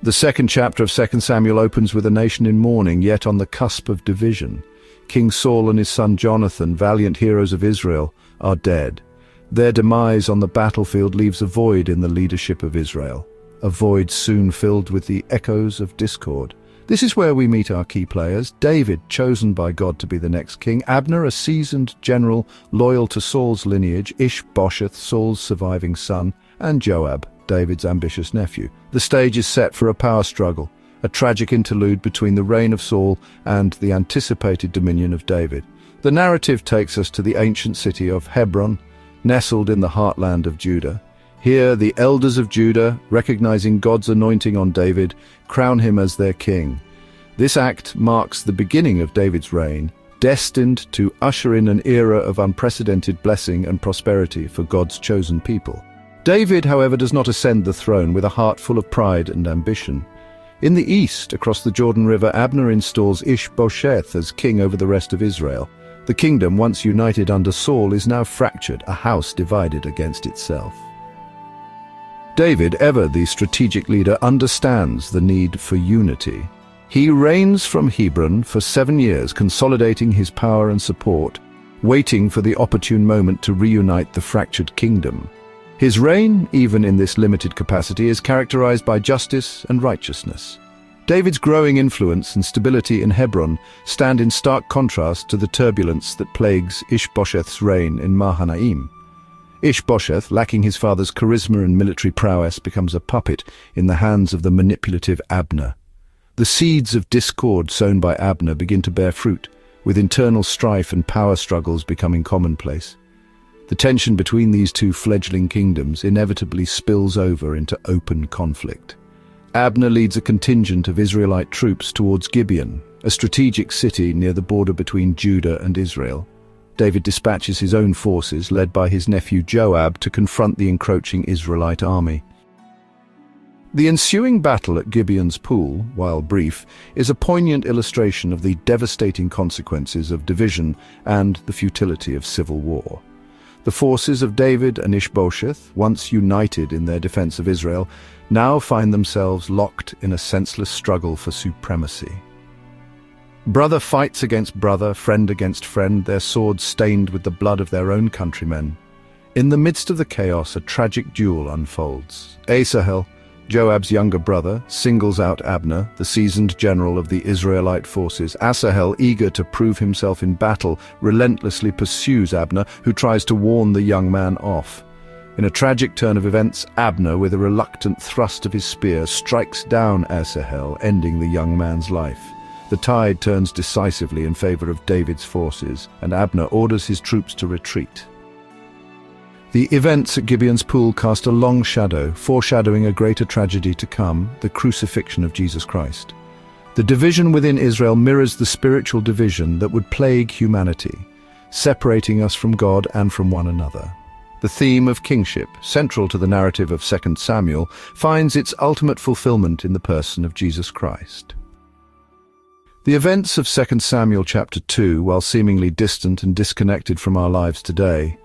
The second chapter of 2 Samuel opens with a nation in mourning, yet on the cusp of division. King Saul and his son Jonathan, valiant heroes of Israel, are dead. Their demise on the battlefield leaves a void in the leadership of Israel, a void soon filled with the echoes of discord. This is where we meet our key players: David, chosen by God to be the next king; Abner, a seasoned general loyal to Saul's lineage; Ish-bosheth, Saul's surviving son; and Joab, David's ambitious nephew. The stage is set for a power struggle, a tragic interlude between the reign of Saul and the anticipated dominion of David. The narrative takes us to the ancient city of Hebron, nestled in the heartland of Judah. Here, the elders of Judah, recognizing God's anointing on David, crown him as their king. This act marks the beginning of David's reign, destined to usher in an era of unprecedented blessing and prosperity for God's chosen people. David, however, does not ascend the throne with a heart full of pride and ambition. In the east, across the Jordan River, Abner installs Ish-bosheth as king over the rest of Israel. The kingdom, once united under Saul, is now fractured, a house divided against itself. David, ever the strategic leader, understands the need for unity. He reigns from Hebron for 7 years, consolidating his power and support, waiting for the opportune moment to reunite the fractured kingdom. His reign, even in this limited capacity, is characterized by justice and righteousness. David's growing influence and stability in Hebron stand in stark contrast to the turbulence that plagues Ish-bosheth's reign in Mahanaim. Ish-bosheth, lacking his father's charisma and military prowess, becomes a puppet in the hands of the manipulative Abner. The seeds of discord sown by Abner begin to bear fruit, with internal strife and power struggles becoming commonplace. The tension between these two fledgling kingdoms inevitably spills over into open conflict. Abner leads a contingent of Israelite troops towards Gibeon, a strategic city near the border between Judah and Israel. David dispatches his own forces, led by his nephew Joab, to confront the encroaching Israelite army. The ensuing battle at Gibeon's pool, while brief, is a poignant illustration of the devastating consequences of division and the futility of civil war. The forces of David and Ish-bosheth, once united in their defense of Israel, now find themselves locked in a senseless struggle for supremacy. Brother fights against brother, friend against friend, their swords stained with the blood of their own countrymen. In the midst of the chaos, a tragic duel unfolds. Asahel, Joab's younger brother, singles out Abner, the seasoned general of the Israelite forces. Asahel, eager to prove himself in battle, relentlessly pursues Abner, who tries to warn the young man off. In a tragic turn of events, Abner, with a reluctant thrust of his spear, strikes down Asahel, ending the young man's life. The tide turns decisively in favor of David's forces, and Abner orders his troops to retreat. The events at Gibeon's pool cast a long shadow, foreshadowing a greater tragedy to come, the crucifixion of Jesus Christ. The division within Israel mirrors the spiritual division that would plague humanity, separating us from God and from one another. The theme of kingship, central to the narrative of 2 Samuel, finds its ultimate fulfillment in the person of Jesus Christ. The events of 2 Samuel chapter 2, while seemingly distant and disconnected from our lives today,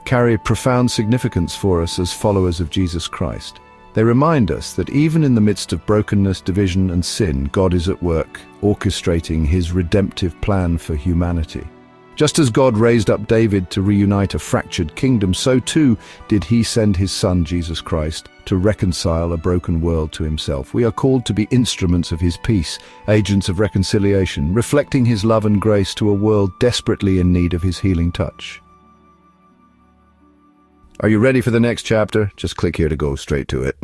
carry profound significance for us as followers of Jesus Christ. They remind us that even in the midst of brokenness, division, and sin, God is at work, orchestrating his redemptive plan for humanity. Just as God raised up David to reunite a fractured kingdom, so too did he send his Son, Jesus Christ, to reconcile a broken world to himself. We are called to be instruments of his peace, agents of reconciliation, reflecting his love and grace to a world desperately in need of his healing touch. Are you ready for the next chapter? Just click here to go straight to it.